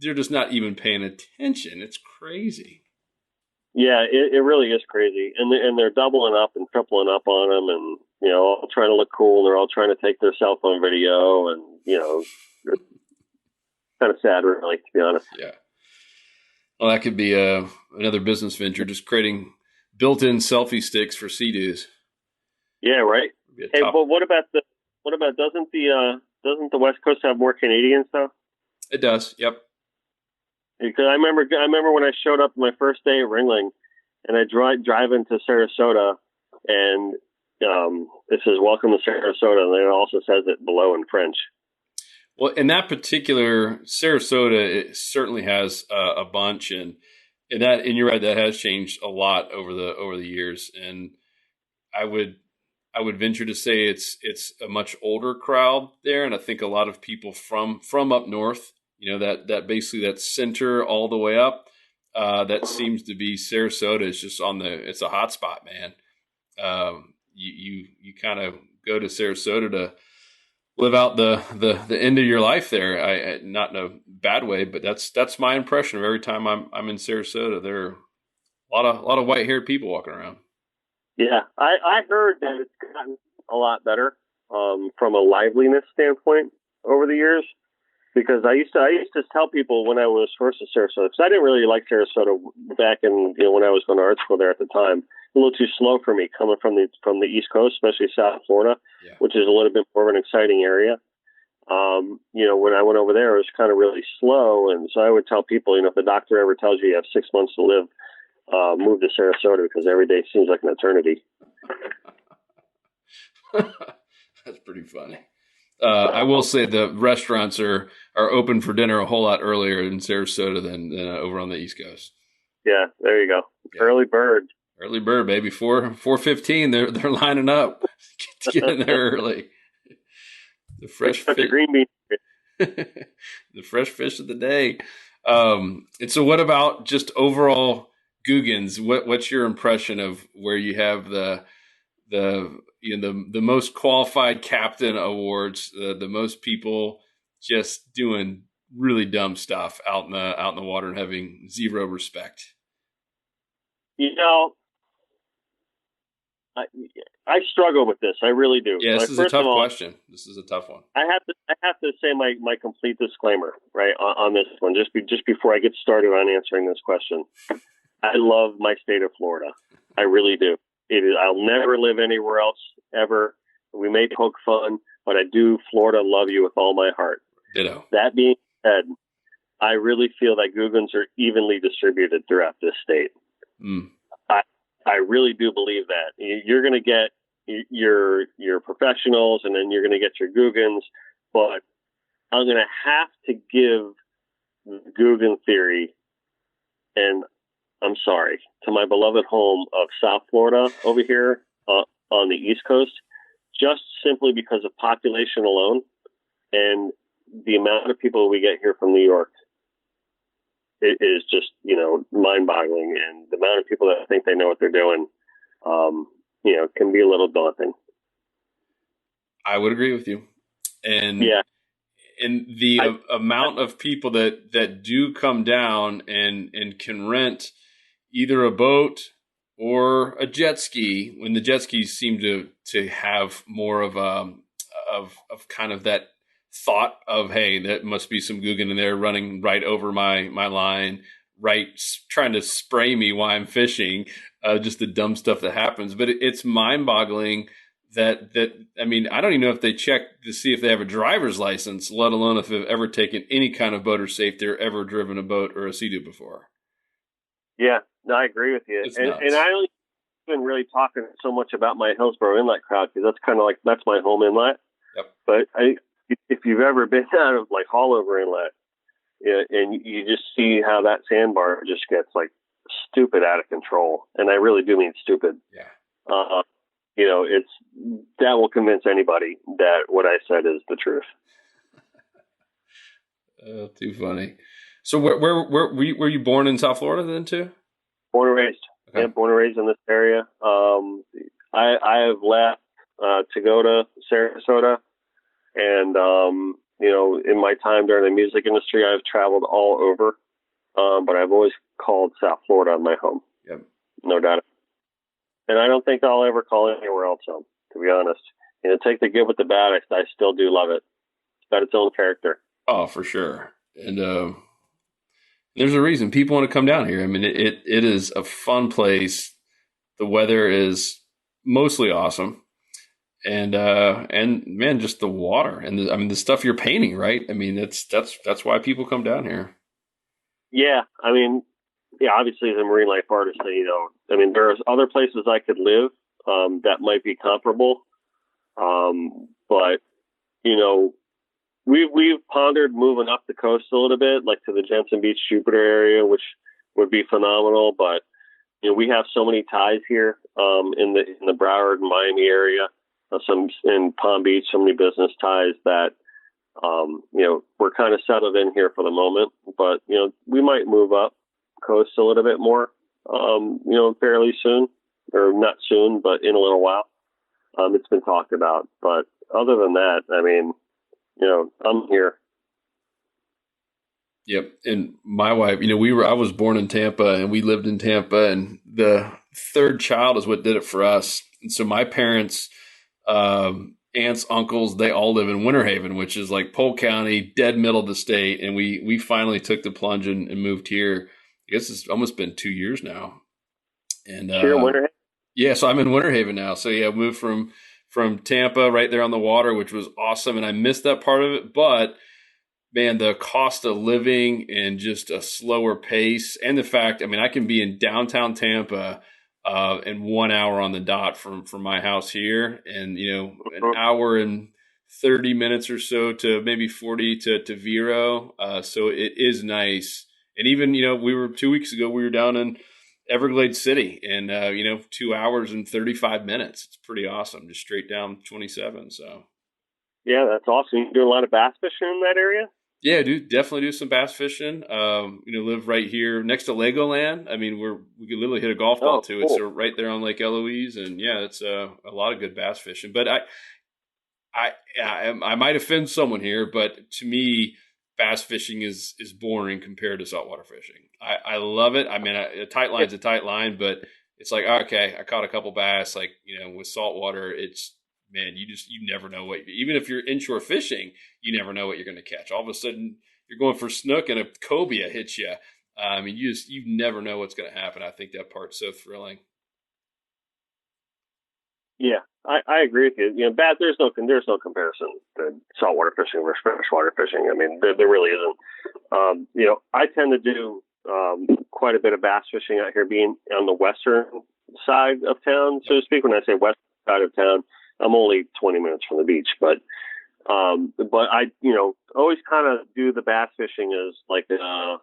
S3: they're just not even paying attention. It's crazy.
S4: Yeah, it really is crazy. And they're doubling up and tripling up on them, and, you know, all trying to look cool. They're all trying to take their cell phone video, and, you know, it's kind of sad, really, to be honest.
S3: Yeah. Well, that could be another business venture, just creating built-in selfie sticks for Sea-Doos.
S4: Yeah, right. Hey, but what about doesn't the West Coast have more Canadians though?
S3: It does. Yep.
S4: Because I remember when I showed up my first day at Ringling, and I drive into Sarasota, and it says "Welcome to Sarasota," and then it also says it below in French.
S3: Well, in that particular Sarasota, it certainly has a bunch, and you're right, that has changed a lot over the years. And I would venture to say it's a much older crowd there, and I think a lot of people from up north, you know, that basically that center all the way up, that seems to be Sarasota is just it's a hot spot, man. You kind of go to Sarasota to live out the end of your life there. I not in a bad way, but that's my impression of every time I'm in Sarasota. There are a lot of white haired people walking around.
S4: Yeah, I heard that it's gotten a lot better from a liveliness standpoint over the years. Because I used to tell people when I was first at Sarasota, because I didn't really like Sarasota back in, you know, when I was going to art school there at the time. A little too slow for me coming from the East Coast, especially South Florida, which is a little bit more of an exciting area. You know, when I went over there, it was kind of really slow, and so I would tell people, you know, if the doctor ever tells you have 6 months to live, move to Sarasota because every day seems like an eternity.
S3: That's pretty funny. I will say the restaurants are open for dinner a whole lot earlier in Sarasota than over on the East Coast.
S4: Yeah, there you go.
S3: Yeah.
S4: Early bird,
S3: baby. 4:15. They're lining up to get in there early. The fresh fish,
S4: the green bean,
S3: the fresh fish of the day. And so, what about just overall Googans? What's your impression of where you have the most qualified captain awards, the most people just doing really dumb stuff out in the water and having zero respect?
S4: You know, I struggle with this. I really do.
S3: Yeah, this is a tough question. This is a tough one.
S4: I have to say my complete disclaimer right on this one just before I get started on answering this question. I love my state of Florida. I really do. I'll never live anywhere else ever. We may poke fun, but I do Florida love you with all my heart.
S3: Ditto.
S4: That being said, I really feel that Googans are evenly distributed throughout this state.
S3: Mm.
S4: I really do believe that. You're going to get your professionals, and then you're going to get your Googans, but I'm going to have to give the Googan theory, and I'm sorry, to my beloved home of South Florida over here on the East Coast, just simply because of population alone and the amount of people we get here from New York. It is just, you know, mind-boggling, and the amount of people that think they know what they're doing, you know, can be a little daunting.
S3: I would agree with you, and the amount of people that do come down and can rent either a boat or a jet ski, when the jet skis seem to have more of kind of that thought of, hey, that must be some Googan in there running right over my line, right, trying to spray me while I'm fishing, just the dumb stuff that happens. But it's mind-boggling I mean, I don't even know if they check to see if they have a driver's license, let alone if they've ever taken any kind of boater safety or ever driven a boat or a Sea-Doo before.
S4: Yeah, no, I agree with you.
S3: It's
S4: And
S3: nuts.
S4: I don't even really talking so much about my Hillsborough Inlet crowd because that's kind of like, that's my home inlet.
S3: Yep.
S4: But if you've ever been out of like Hallover Inlet, yeah, and you just see how that sandbar just gets like stupid out of control. And I really do mean stupid.
S3: Yeah.
S4: That will convince anybody that what I said is the truth.
S3: Too funny. So where were you born in South Florida then too?
S4: Born and raised.
S3: Okay.
S4: Yeah, born and raised in this area. I have left to go to Sarasota, and in my time during the music industry, I've traveled all over, but I've always called South Florida my home.
S3: Yep.
S4: No doubt. And I don't think I'll ever call anywhere else home, to be honest. Take the good with the bad. I still do love it. It's got its own character.
S3: Oh, for sure. And there's a reason people want to come down here. I mean, it is a fun place. The weather is mostly awesome, and man, just the water and the stuff you're painting, right? I mean, that's why people come down here.
S4: Yeah, I mean, obviously as a marine life artist, there's other places I could live that might be comparable, but we've pondered moving up the coast a little bit, like to the Jensen Beach, Jupiter area, which would be phenomenal. But we have so many ties here in the Broward and Miami area, some in Palm Beach, so many business ties that we're kind of settled in here for the moment. But we might move up coast a little bit more, fairly soon, or not soon, but in a little while. It's been talked about, but other than that, I mean, I'm here.
S3: Yep. And my wife, I was born in Tampa and we lived in Tampa, and the third child is what did it for us. And so my parents, aunts, uncles, they all live in Winter Haven, which is like Polk County, dead middle of the state. And we finally took the plunge and moved here. I guess it's almost been 2 years now. And
S4: Here in Winter Haven?
S3: Yeah, so I'm in Winter Haven now. So yeah, I moved from Tampa right there on the water, which was awesome. And I missed that part of it. But man, the cost of living and just a slower pace, and the fact, I can be in downtown Tampa in 1 hour on the dot from my house here, and an hour and 30 minutes or so to maybe 40 to Vero. So it is nice. And even, we were 2 weeks ago, we were down in Everglades City, and 2 hours and 35 minutes. It's pretty awesome, just straight down 27. So
S4: yeah, that's awesome. You do a lot of bass fishing in that area?
S3: Yeah, definitely do some bass fishing. Live right here next to Legoland. I mean, we could literally hit a golf ball to it.
S4: Cool.
S3: So right there on Lake Eloise, and yeah, it's a lot of good bass fishing. But I might offend someone here, but to me, bass fishing is boring compared to saltwater fishing. I love it. I mean, a tight line's a tight line, but it's like, okay, I caught a couple bass. Like, with saltwater, it's, man, you never know even if you're inshore fishing, you never know what you're going to catch. All of a sudden you're going for snook and a cobia hits you. You never know what's going to happen. I think that part's so thrilling.
S4: Yeah, I agree with you. There's no comparison to saltwater fishing versus freshwater fishing. I mean, there really isn't. I tend to do quite a bit of bass fishing out here, being on the western side of town, so to speak. When I say western side of town, I'm only 20 minutes from the beach, but I, always kind of do the bass fishing as like to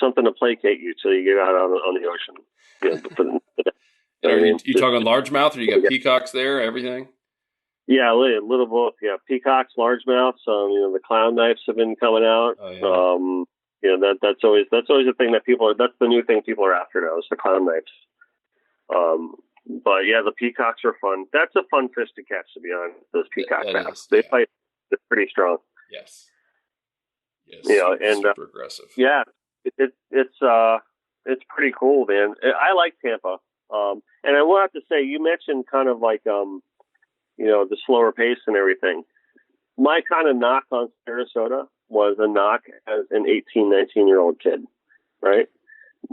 S4: something to placate you till you get out on the ocean.
S3: You talking largemouth, or you got peacocks there, everything?
S4: Yeah, a little both. Yeah, peacocks, largemouths. The clown knifes have been coming out.
S3: Oh, yeah.
S4: That's always a thing that that's the new thing people are after now, is the clown knifes. But yeah, the peacocks are fun. That's a fun fish to catch, to be honest. Those peacock bass, they fight. It's pretty strong.
S3: Yes.
S4: Super
S3: aggressive. Yeah,
S4: it's pretty cool, man. I like Tampa. And I will have to say, you mentioned kind of like the slower pace and everything. My kind of knock on Sarasota was a knock as an 18, 19-year-old kid, right?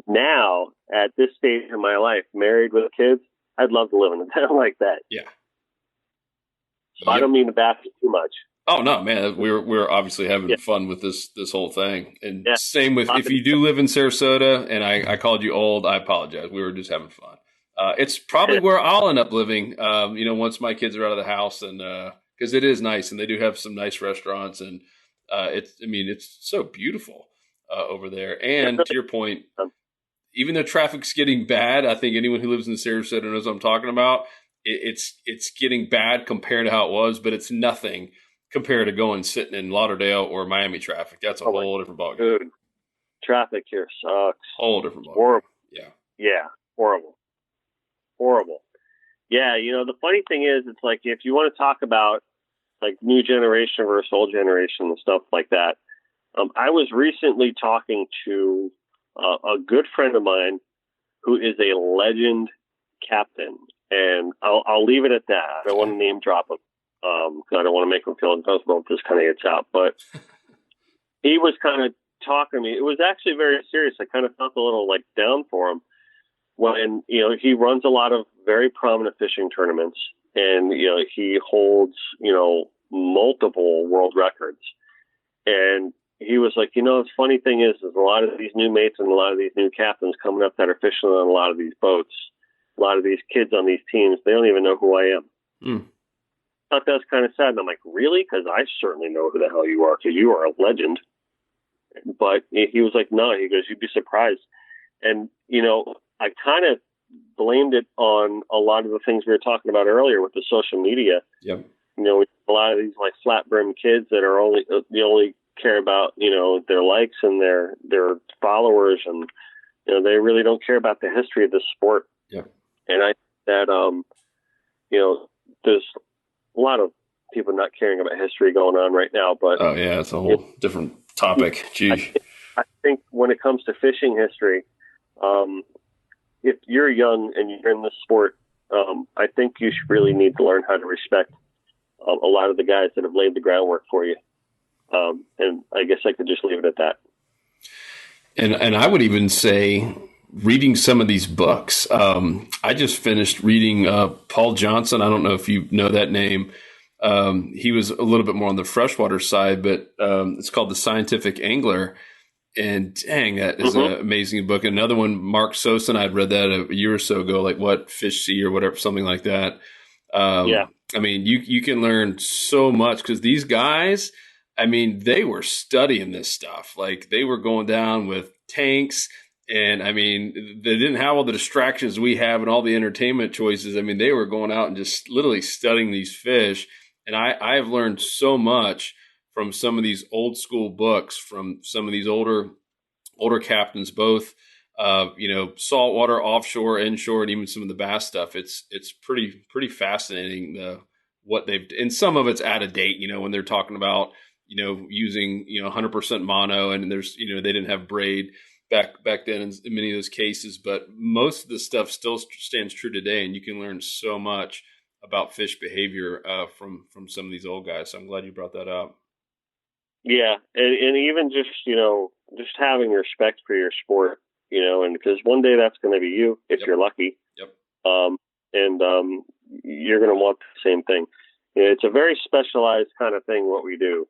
S4: Now, at this stage in my life, married with kids, I'd love to live in a town like that.
S3: Yeah.
S4: So I don't mean to bash it too much.
S3: Oh no, man, we're obviously having fun with this whole thing. And same with if you do live in Sarasota and I called you old, I apologize. We were just having fun. It's probably where I'll end up living, once my kids are out of the house, and because it is nice and they do have some nice restaurants, and it's so beautiful over there. And to your point, even though traffic's getting bad, I think anyone who lives in Sarasota knows what I'm talking about. It's getting bad compared to how it was, but it's nothing compared to going sitting in Lauderdale or Miami traffic. That's a whole different ballgame.
S4: Dude, traffic here sucks.
S3: Whole different ballgame.
S4: Horrible.
S3: Yeah,
S4: horrible. Yeah, the funny thing is, it's like if you want to talk about like new generation versus old generation and stuff like that, I was recently talking to a good friend of mine who is a legend captain, and I'll leave it at that. I don't want to name drop him. Because I don't want to make him feel uncomfortable if this kind of gets out. But he was kind of talking to me. It was actually very serious. I kind of felt a little like down for him when, he runs a lot of very prominent fishing tournaments, and, he holds, multiple world records. And he was like, the funny thing is a lot of these new mates and a lot of these new captains coming up that are fishing on a lot of these boats, a lot of these kids on these teams, they don't even know who I am.
S3: Mm.
S4: I thought that was kind of sad. And I'm like, really? Because I certainly know who the hell you are, because you are a legend. But he was like, no. He goes, you'd be surprised. And, I kind of blamed it on a lot of the things we were talking about earlier with the social media.
S3: Yep.
S4: A lot of these like flat brim kids that are only care about, their likes and their followers. And, they really don't care about the history of the sport.
S3: Yeah.
S4: And I think that, there's a lot of people not caring about history going on right now, but
S3: it's a whole different topic. Gee,
S4: I think when it comes to fishing history, if you're young and you're in this sport, I think you should really need to learn how to respect a lot of the guys that have laid the groundwork for you. And I guess I could just leave it at that.
S3: And I would even say, reading some of these books. I just finished reading Paul Johnson. I don't know if you know that name. He was a little bit more on the freshwater side, but it's called The Scientific Angler. And dang, that is an amazing book. Another one, Mark Sosin, I'd read that a year or so ago, like What Fish See or whatever, something like that. I mean, you can learn so much because these guys, they were studying this stuff. Like they were going down with tanks. And they didn't have all the distractions we have and all the entertainment choices. They were going out and just literally studying these fish. And I've learned so much from some of these old school books, from some of these older captains, both, saltwater, offshore, inshore, and even some of the bass stuff. It's pretty fascinating what they've, and some of it's out of date, when they're talking about, using, 100% mono, and there's, they didn't have braid back then in many of those cases, but most of the stuff still stands true today, and you can learn so much about fish behavior from some of these old guys. So I'm glad you brought that up. Yeah,
S4: and even just having respect for your sport, and because one day that's going to be you if you're lucky.
S3: Yep.
S4: And you're going to want the same thing. It's a very specialized kind of thing what we do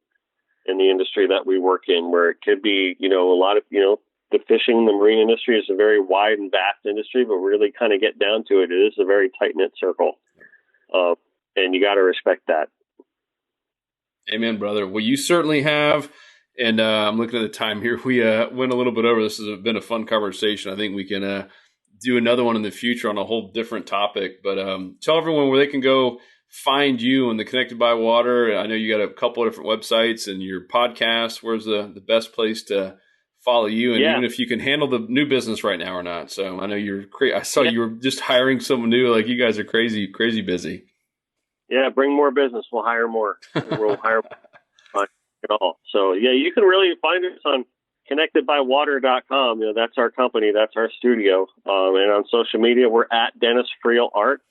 S4: in the industry that we work in, where it could be, a lot of, the fishing, the marine industry is a very wide and vast industry, but really kind of get down to it, it is a very tight-knit circle. And you got to respect that.
S3: Amen, brother. Well, you certainly have. And I'm looking at the time here. We went a little bit over. This has been a fun conversation. I think we can do another one in the future on a whole different topic. But tell everyone where they can go find you on the Connected by Water. I know you got a couple of different websites and your podcast. Where's the best place to follow you? And even if you can handle the new business right now or not. So I know I saw you were just hiring someone new. Like, you guys are crazy busy.
S4: Yeah, bring more business. We'll hire more. We'll hire more at all. So you can really find us on connectedbywater.com. That's our company. That's our studio. And on social media, we're at Dennis Friel Art.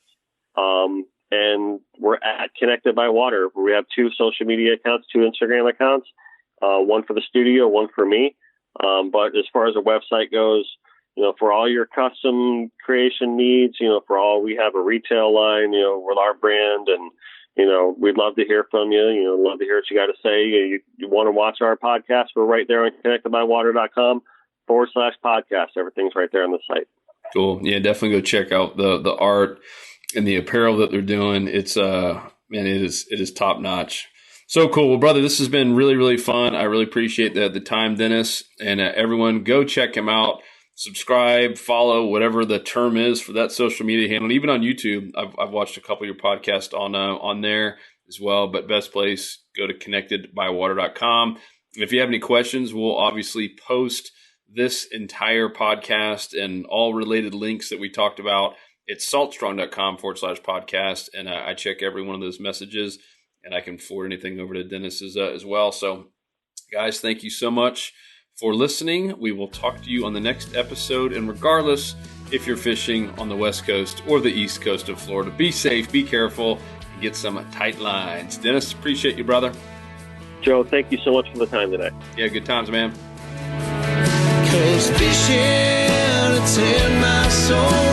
S4: And we're at Connected by Water. We have 2 social media accounts, 2 Instagram accounts, one for the studio, one for me. But as far as the website goes, for all your custom creation needs, we have a retail line, with our brand, and, we'd love to hear from you. Love to hear what you got to say. You want to watch our podcast? We're right there on connectedbywater.com/podcast. Everything's right there on the site.
S3: Cool. Yeah, definitely go check out the art and the apparel that they're doing. It's it is top notch. So cool. Well, brother, this has been really, really fun. I really appreciate the time, Dennis, and everyone go check him out. Subscribe, follow, whatever the term is for that social media handle. Even on YouTube, I've watched a couple of your podcasts on there as well. But best place, go to connectedbywater.com. And if you have any questions, we'll obviously post this entire podcast and all related links that we talked about. It's saltstrong.com/podcast. And I check every one of those messages, and I can forward anything over to Dennis as well. So, guys, thank you so much for listening. We will talk to you on the next episode. And regardless if you're fishing on the West Coast or the East Coast of Florida, be safe, be careful, and get some tight lines. Dennis, appreciate you, brother.
S4: Joe, thank you so much for the time today.
S3: Yeah, good times, man.
S1: 'Cause fishing, it's in my soul.